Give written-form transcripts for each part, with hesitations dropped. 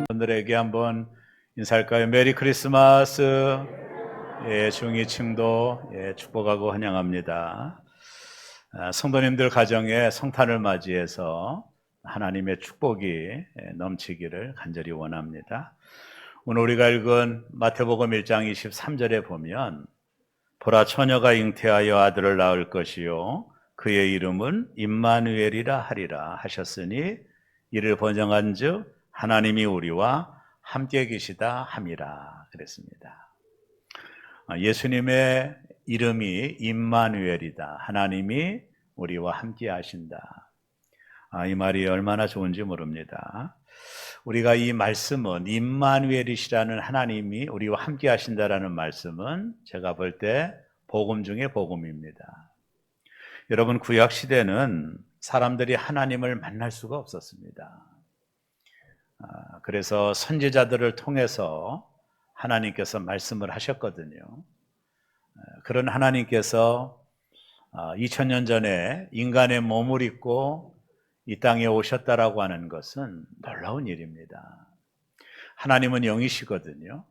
분들에게 한번 인사할까요? 메리 크리스마스. 예, 중위층도 축복하고 환영합니다. 성도님들 가정에 성탄을 맞이해서 하나님의 축복이 넘치기를 간절히 원합니다. 오늘 우리가 읽은 마태복음 1장 23절에 보면 보라, 처녀가 잉태하여 아들을 낳을 것이요 그의 이름은 임마누엘이라 하리라 하셨으니 이를 번역한즉 하나님이 우리와 함께 계시다 함이라 그랬습니다. 예수님의 이름이 임마누엘이다. 하나님이 우리와 함께 하신다. 이 말이 얼마나 좋은지 모릅니다. 우리가 이 말씀은 임마누엘이시라는 하나님이 우리와 함께 하신다라는 말씀은 제가 볼 때 복음 중에 복음입니다. 여러분, 구약 시대는 사람들이 하나님을 만날 수가 없었습니다. 그래서 선지자들을 통해서 하나님께서 말씀을 하셨거든요. 그런 하나님께서 2000년 전에 인간의 몸을 입고 이 땅에 오셨다라고 하는 것은 놀라운 일입니다. 하나님은 영이시거든요.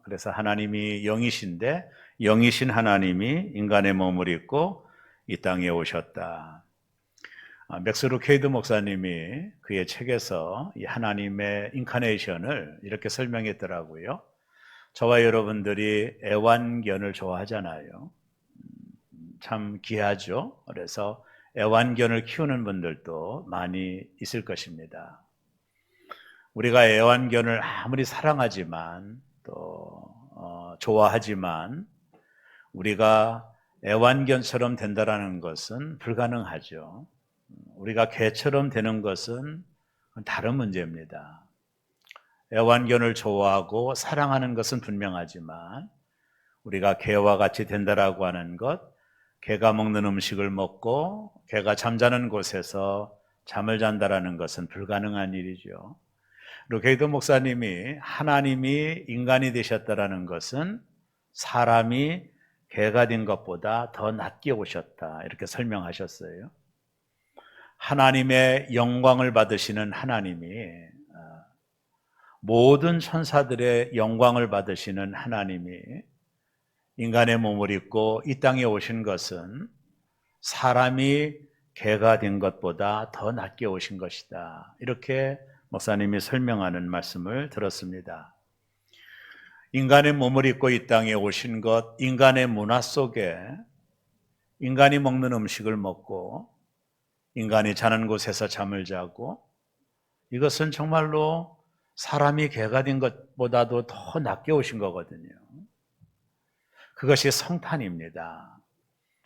그래서 하나님이 영이신데 영이신 하나님이 인간의 몸을 입고 이 땅에 오셨다. 맥스 루케이드 목사님이 그의 책에서 이 하나님의 인카네이션을 이렇게 설명했더라고요. 저와 여러분들이 애완견을 좋아하잖아요. 참 귀하죠. 그래서 애완견을 키우는 분들도 많이 있을 것입니다. 우리가 애완견을 아무리 사랑하지만 또 좋아하지만 우리가 애완견처럼 된다는 것은 불가능하죠. 우리가 개처럼 되는 것은 다른 문제입니다. 애완견을 좋아하고 사랑하는 것은 분명하지만 우리가 개와 같이 된다라고 하는 것, 개가 먹는 음식을 먹고 개가 잠자는 곳에서 잠을 잔다라는 것은 불가능한 일이죠. 루케이드 목사님이 하나님이 인간이 되셨다라는 것은 사람이 개가 된 것보다 더 낮게 오셨다, 이렇게 설명하셨어요. 하나님의 영광을 받으시는 하나님이, 모든 천사들의 영광을 받으시는 하나님이 인간의 몸을 입고 이 땅에 오신 것은 사람이 개가 된 것보다 더 낮게 오신 것이다, 이렇게 목사님이 설명하는 말씀을 들었습니다. 인간의 몸을 입고 이 땅에 오신 것, 인간의 문화 속에 인간이 먹는 음식을 먹고 인간이 자는 곳에서 잠을 자고, 이것은 정말로 사람이 개가 된 것보다도 더 낮게 오신 거거든요. 그것이 성탄입니다.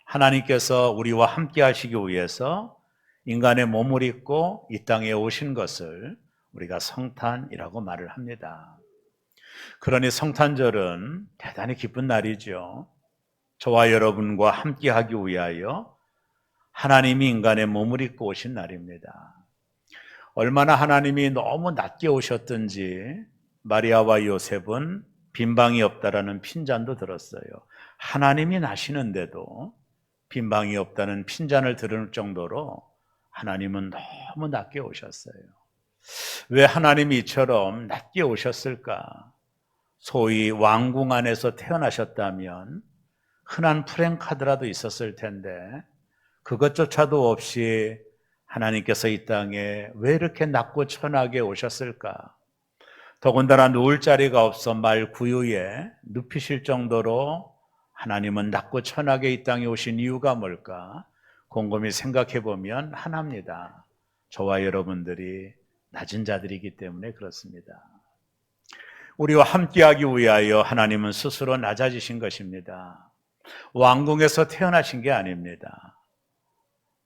하나님께서 우리와 함께 하시기 위해서 인간의 몸을 입고 이 땅에 오신 것을 우리가 성탄이라고 말을 합니다. 그러니 성탄절은 대단히 기쁜 날이죠. 저와 여러분과 함께 하기 위하여 하나님이 인간의 몸을 입고 오신 날입니다. 얼마나 하나님이 너무 낮게 오셨든지 마리아와 요셉은 빈방이 없다라는 핀잔도 들었어요. 하나님이 나시는데도 빈방이 없다는 핀잔을 들을 정도로 하나님은 너무 낮게 오셨어요. 왜 하나님이 이처럼 낮게 오셨을까? 소위 왕궁 안에서 태어나셨다면 흔한 프랭카드라도 있었을 텐데 그것조차도 없이 하나님께서 이 땅에 왜 이렇게 낮고 천하게 오셨을까? 더군다나 누울 자리가 없어 말 구유에 눕히실 정도로 하나님은 낮고 천하게 이 땅에 오신 이유가 뭘까? 곰곰이 생각해 보면 하나입니다. 저와 여러분들이 낮은 자들이기 때문에 그렇습니다. 우리와 함께하기 위하여 하나님은 스스로 낮아지신 것입니다. 왕궁에서 태어나신 게 아닙니다.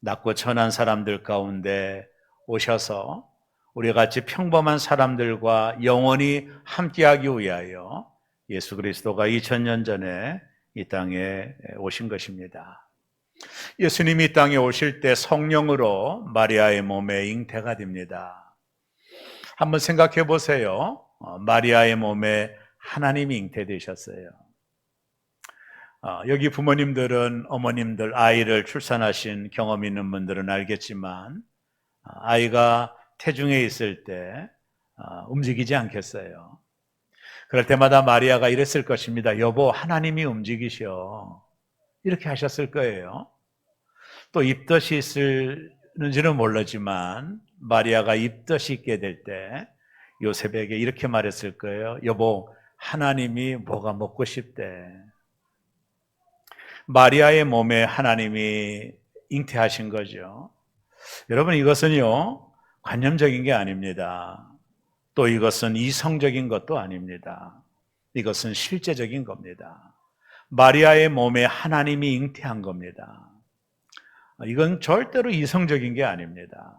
낮고 천한 사람들 가운데 오셔서 우리 같이 평범한 사람들과 영원히 함께하기 위하여 예수 그리스도가 2000년 전에 이 땅에 오신 것입니다. 예수님이 이 땅에 오실 때 성령으로 마리아의 몸에 잉태가 됩니다. 한번 생각해 보세요. 마리아의 몸에 하나님이 잉태되셨어요. 여기 부모님들은, 어머님들, 아이를 출산하신 경험 있는 분들은 알겠지만 아이가 태중에 있을 때 움직이지 않겠어요? 그럴 때마다 마리아가 이랬을 것입니다. 여보, 하나님이 움직이셔. 이렇게 하셨을 거예요. 또 입덧이 있을는지는 모르지만 마리아가 입덧이 있게 될 때 요셉에게 이렇게 말했을 거예요. 여보, 하나님이 뭐가 먹고 싶대. 마리아의 몸에 하나님이 잉태하신 거죠. 여러분, 이것은요, 관념적인 게 아닙니다. 또 이것은 이성적인 것도 아닙니다. 이것은 실제적인 겁니다. 마리아의 몸에 하나님이 잉태한 겁니다. 이건 절대로 이성적인 게 아닙니다.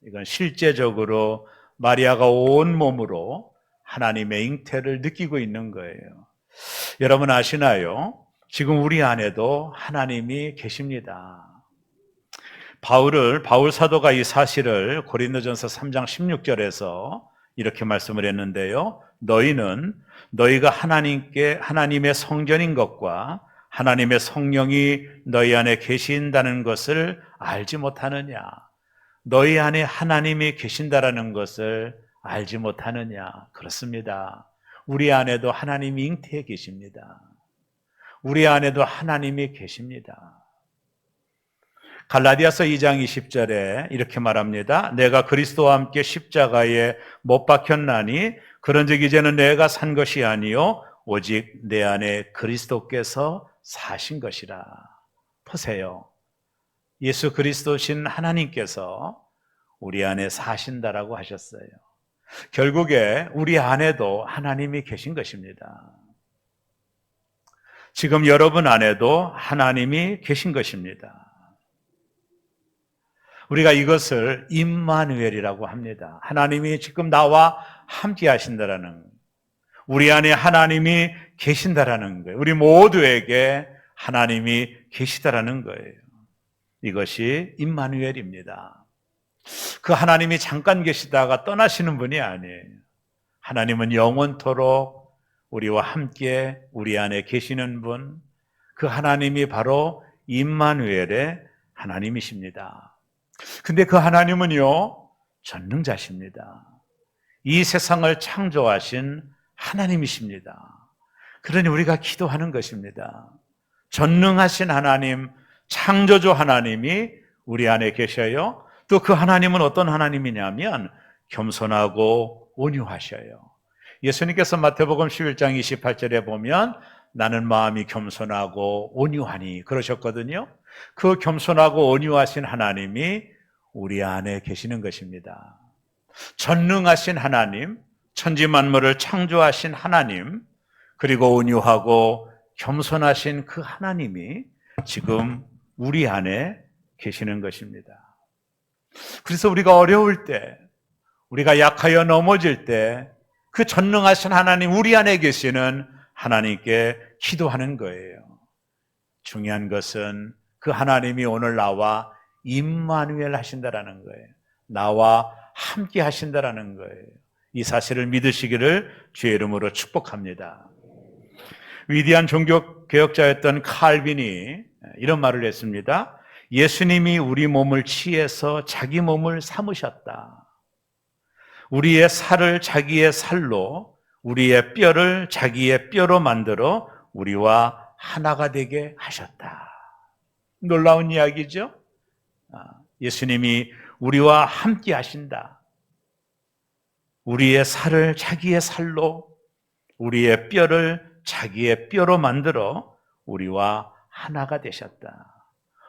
이건 실제적으로 마리아가 온 몸으로 하나님의 잉태를 느끼고 있는 거예요. 여러분 아시나요? 지금 우리 안에도 하나님이 계십니다. 바울 사도가 이 사실을 고린도전서 3장 16절에서 이렇게 말씀을 했는데요. 너희는 너희가 하나님의 성전인 것과 하나님의 성령이 너희 안에 계신다는 것을 알지 못하느냐? 너희 안에 하나님이 계신다라는 것을 알지 못하느냐? 그렇습니다. 우리 안에도 하나님이 잉태해 계십니다. 우리 안에도 하나님이 계십니다. 갈라디아서 2장 20절에 이렇게 말합니다. 내가 그리스도와 함께 십자가에 못 박혔나니 그런즉 이제는 내가 산 것이 아니요 오직 내 안에 그리스도께서 사신 것이라. 보세요. 예수 그리스도신 하나님께서 우리 안에 사신다라고 하셨어요. 결국에 우리 안에도 하나님이 계신 것입니다. 지금 여러분 안에도 하나님이 계신 것입니다. 우리가 이것을 임마누엘이라고 합니다. 하나님이 지금 나와 함께 하신다라는, 우리 안에 하나님이 계신다라는 거예요. 우리 모두에게 하나님이 계시다라는 거예요. 이것이 임마누엘입니다. 그 하나님이 잠깐 계시다가 떠나시는 분이 아니에요. 하나님은 영원토록 우리와 함께 우리 안에 계시는 분, 그 하나님이 바로 임마누엘의 하나님이십니다. 근데 그 하나님은요, 전능자십니다. 이 세상을 창조하신 하나님이십니다. 그러니 우리가 기도하는 것입니다. 전능하신 하나님, 창조주 하나님이 우리 안에 계셔요. 또 그 하나님은 어떤 하나님이냐면 겸손하고 온유하셔요. 예수님께서 마태복음 11장 28절에 보면 나는 마음이 겸손하고 온유하니 그러셨거든요. 그 겸손하고 온유하신 하나님이 우리 안에 계시는 것입니다. 전능하신 하나님, 천지 만물을 창조하신 하나님, 그리고 온유하고 겸손하신 그 하나님이 지금 우리 안에 계시는 것입니다. 그래서 우리가 어려울 때, 우리가 약하여 넘어질 때 그 전능하신 하나님, 우리 안에 계시는 하나님께 기도하는 거예요. 중요한 것은 그 하나님이 오늘 나와 임마누엘 하신다라는 거예요. 나와 함께 하신다라는 거예요. 이 사실을 믿으시기를 주의 이름으로 축복합니다. 위대한 종교개혁자였던 칼빈이 이런 말을 했습니다. 예수님이 우리 몸을 취해서 자기 몸을 삼으셨다. 우리의 살을 자기의 살로, 우리의 뼈를 자기의 뼈로 만들어 우리와 하나가 되게 하셨다. 놀라운 이야기죠? 예수님이 우리와 함께 하신다. 우리의 살을 자기의 살로, 우리의 뼈를 자기의 뼈로 만들어 우리와 하나가 되셨다.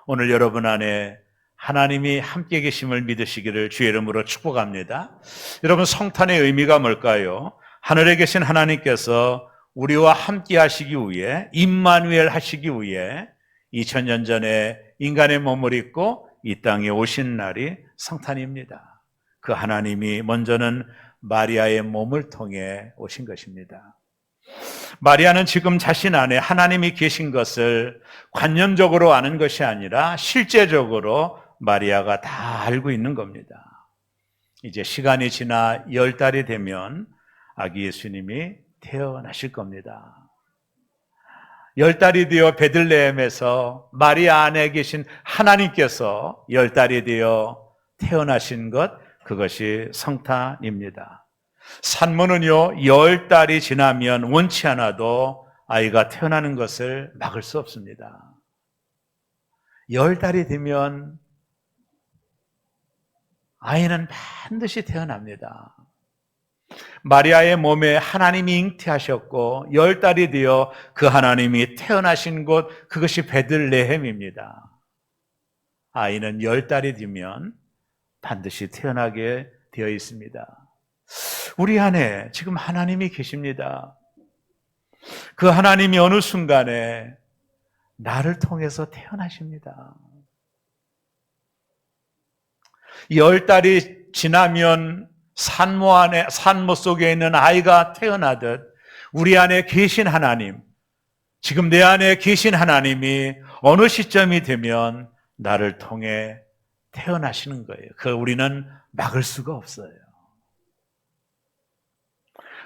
오늘 여러분 안에 하나님이 함께 계심을 믿으시기를 주의 이름으로 축복합니다. 여러분, 성탄의 의미가 뭘까요? 하늘에 계신 하나님께서 우리와 함께 하시기 위해, 임마누엘 하시기 위해 2000년 전에 인간의 몸을 입고 이 땅에 오신 날이 성탄입니다. 그 하나님이 먼저는 마리아의 몸을 통해 오신 것입니다. 마리아는 지금 자신 안에 하나님이 계신 것을 관념적으로 아는 것이 아니라 실제적으로 마리아가 다 알고 있는 겁니다. 이제 시간이 지나 10달이 되면 아기 예수님이 태어나실 겁니다. 10달이 되어 베들레헴에서 마리아 안에 계신 하나님께서 10달이 되어 태어나신 것, 그것이 성탄입니다. 산모는요, 10달이 지나면 원치 않아도 아이가 태어나는 것을 막을 수 없습니다. 10달이 되면 아이는 반드시 태어납니다. 마리아의 몸에 하나님이 잉태하셨고 10달이 되어 그 하나님이 태어나신 곳, 그것이 베들레헴입니다. 아이는 10달이 되면 반드시 태어나게 되어 있습니다. 우리 안에 지금 하나님이 계십니다. 그 하나님이 어느 순간에 나를 통해서 태어나십니다. 10달이 지나면 산모 속에 있는 아이가 태어나듯 우리 안에 계신 하나님, 지금 내 안에 계신 하나님이 어느 시점이 되면 나를 통해 태어나시는 거예요. 그걸 우리는 막을 수가 없어요.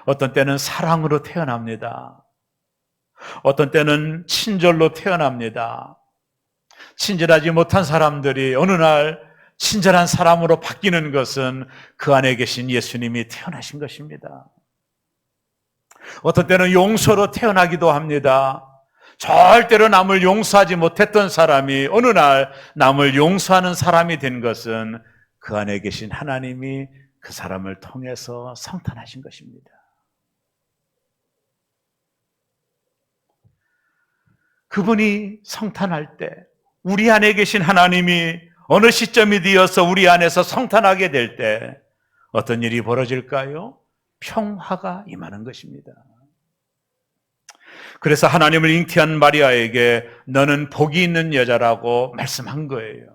어떤 때는 사랑으로 태어납니다. 어떤 때는 친절로 태어납니다. 친절하지 못한 사람들이 어느 날 친절한 사람으로 바뀌는 것은 그 안에 계신 예수님이 태어나신 것입니다. 어떤 때는 용서로 태어나기도 합니다. 절대로 남을 용서하지 못했던 사람이 어느 날 남을 용서하는 사람이 된 것은 그 안에 계신 하나님이 그 사람을 통해서 성탄하신 것입니다. 그분이 성탄할 때 우리 안에 계신 하나님이 어느 시점이 되어서 우리 안에서 성탄하게 될 때 어떤 일이 벌어질까요? 평화가 임하는 것입니다. 그래서 하나님을 잉태한 마리아에게 너는 복이 있는 여자라고 말씀한 거예요.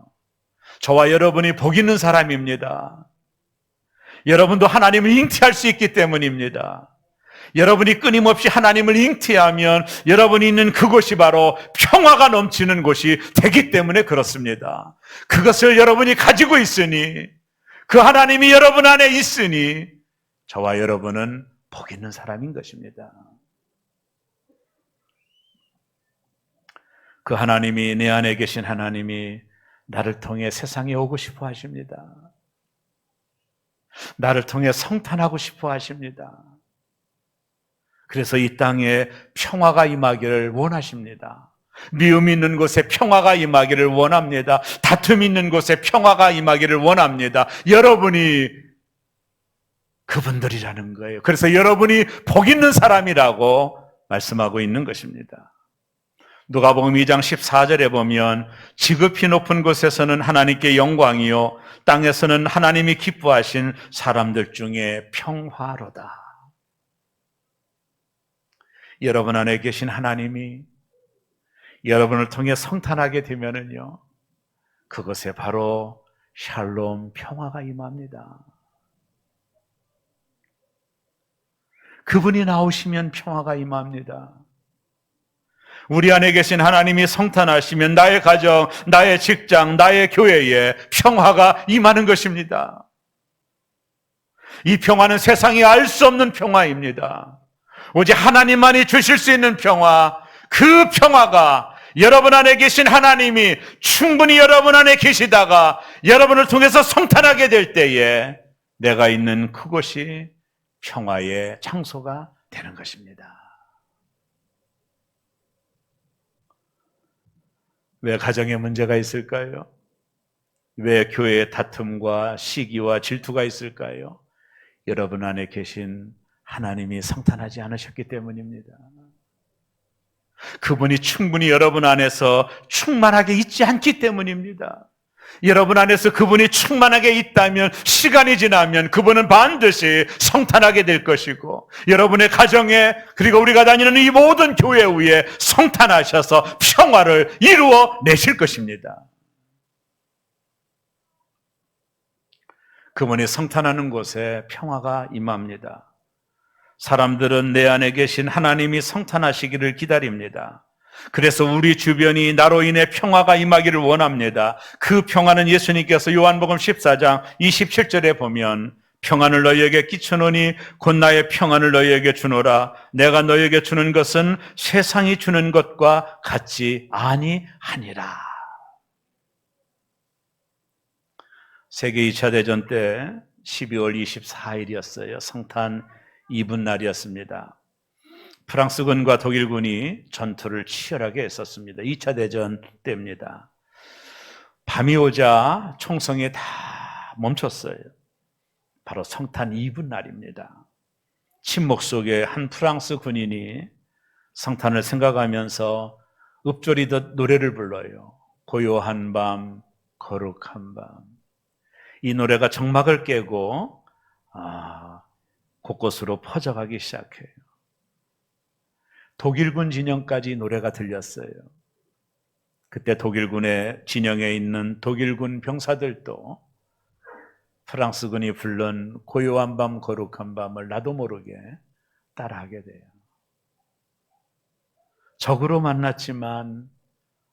저와 여러분이 복 있는 사람입니다. 여러분도 하나님을 잉태할 수 있기 때문입니다. 여러분이 끊임없이 하나님을 잉태하면 여러분이 있는 그곳이 바로 평화가 넘치는 곳이 되기 때문에 그렇습니다. 그것을 여러분이 가지고 있으니, 그 하나님이 여러분 안에 있으니 저와 여러분은 복 있는 사람인 것입니다. 그 하나님이, 내 안에 계신 하나님이 나를 통해 세상에 오고 싶어 하십니다. 나를 통해 성탄하고 싶어 하십니다. 그래서 이 땅에 평화가 임하기를 원하십니다. 미움 있는 곳에 평화가 임하기를 원합니다. 다툼 있는 곳에 평화가 임하기를 원합니다. 여러분이 그분들이라는 거예요. 그래서 여러분이 복 있는 사람이라고 말씀하고 있는 것입니다. 누가복음 2장 14절에 보면 지극히 높은 곳에서는 하나님께 영광이요 땅에서는 하나님이 기뻐하신 사람들 중에 평화로다. 여러분 안에 계신 하나님이 여러분을 통해 성탄하게 되면은요, 그것에 바로 샬롬, 평화가 임합니다. 그분이 나오시면 평화가 임합니다. 우리 안에 계신 하나님이 성탄하시면 나의 가정, 나의 직장, 나의 교회에 평화가 임하는 것입니다. 이 평화는 세상이 알 수 없는 평화입니다. 오직 하나님만이 주실 수 있는 평화, 그 평화가 여러분 안에 계신 하나님이 충분히 여러분 안에 계시다가 여러분을 통해서 성탄하게 될 때에 내가 있는 그곳이 평화의 장소가 되는 것입니다. 왜 가정에 문제가 있을까요? 왜 교회에 다툼과 시기와 질투가 있을까요? 여러분 안에 계신 하나님이 성탄하지 않으셨기 때문입니다. 그분이 충분히 여러분 안에서 충만하게 있지 않기 때문입니다. 여러분 안에서 그분이 충만하게 있다면 시간이 지나면 그분은 반드시 성탄하게 될 것이고 여러분의 가정에 그리고 우리가 다니는 이 모든 교회 위에 성탄하셔서 평화를 이루어 내실 것입니다. 그분이 성탄하는 곳에 평화가 임합니다. 사람들은 내 안에 계신 하나님이 성탄하시기를 기다립니다. 그래서 우리 주변이 나로 인해 평화가 임하기를 원합니다. 그 평화는 예수님께서 요한복음 14장 27절에 보면 평안을 너희에게 끼쳐노니 곧 나의 평안을 너희에게 주노라. 내가 너희에게 주는 것은 세상이 주는 것과 같지 아니하니라. 세계 2차 대전 때 12월 24일이었어요. 성탄 이브날이었습니다. 프랑스군과 독일군이 전투를 치열하게 했었습니다. 2차 대전 때입니다. 밤이 오자 총성이 다 멈췄어요. 바로 성탄 이브날입니다. 침묵 속에 한 프랑스 군인이 성탄을 생각하면서 읊조리듯 노래를 불러요. 고요한 밤, 거룩한 밤. 이 노래가 정막을 깨고 곳곳으로 퍼져가기 시작해요. 독일군 진영까지 노래가 들렸어요. 그때 독일군의 진영에 있는 독일군 병사들도 프랑스군이 부른 고요한 밤 거룩한 밤을 나도 모르게 따라하게 돼요. 적으로 만났지만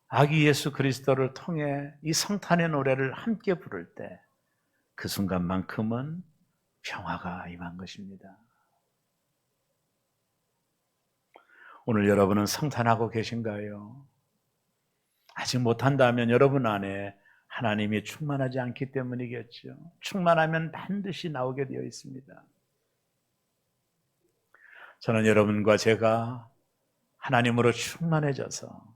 아기 예수 그리스도를 통해 이 성탄의 노래를 함께 부를 때 그 순간만큼은 평화가 임한 것입니다. 오늘 여러분은 성탄하고 계신가요? 아직 못한다면 여러분 안에 하나님이 충만하지 않기 때문이겠죠. 충만하면 반드시 나오게 되어 있습니다. 저는 여러분과 제가 하나님으로 충만해져서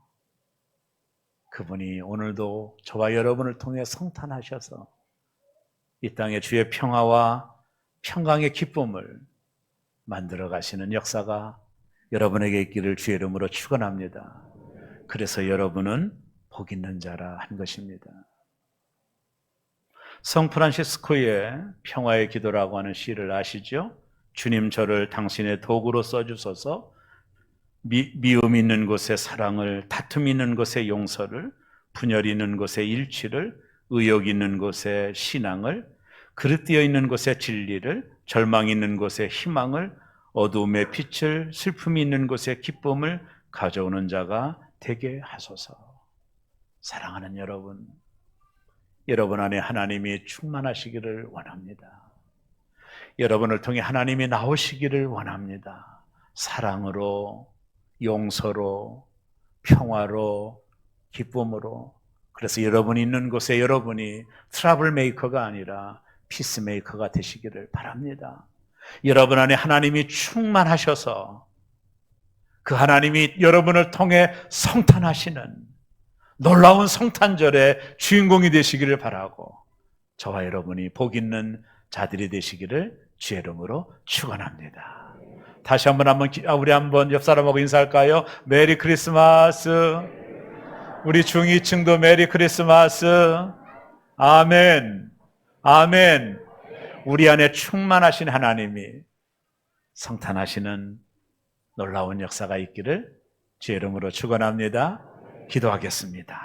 그분이 오늘도 저와 여러분을 통해 성탄하셔서 이 땅에 주의 평화와 평강의 기쁨을 만들어 가시는 역사가 여러분에게 있기를 주의 이름으로 축원합니다. 그래서 여러분은 복 있는 자라 한 것입니다. 성 프란시스코의 평화의 기도라고 하는 시를 아시죠? 주님 저를 당신의 도구로 써주소서. 미움 있는 곳에 사랑을, 다툼 있는 곳에 용서를, 분열 있는 곳에 일치를, 의욕 있는 곳에 신앙을, 그릇되어 있는 곳에 진리를, 절망 있는 곳에 희망을, 어두움의 빛을, 슬픔이 있는 곳에 기쁨을 가져오는 자가 되게 하소서. 사랑하는 여러분, 여러분 안에 하나님이 충만하시기를 원합니다. 여러분을 통해 하나님이 나오시기를 원합니다. 사랑으로, 용서로, 평화로, 기쁨으로. 그래서 여러분이 있는 곳에 여러분이 트러블 메이커가 아니라 피스 메이커가 되시기를 바랍니다. 여러분 안에 하나님이 충만하셔서 그 하나님이 여러분을 통해 성탄하시는 놀라운 성탄절의 주인공이 되시기를 바라고 저와 여러분이 복 있는 자들이 되시기를 주의 이름으로 축원합니다. 다시 우리 한번 옆 사람하고 인사할까요? 메리 크리스마스. 우리 중위층도 메리 크리스마스. 아멘. 아멘. 우리 안에 충만하신 하나님이 성탄하시는 놀라운 역사가 있기를 주의 이름으로 축원합니다. 기도하겠습니다.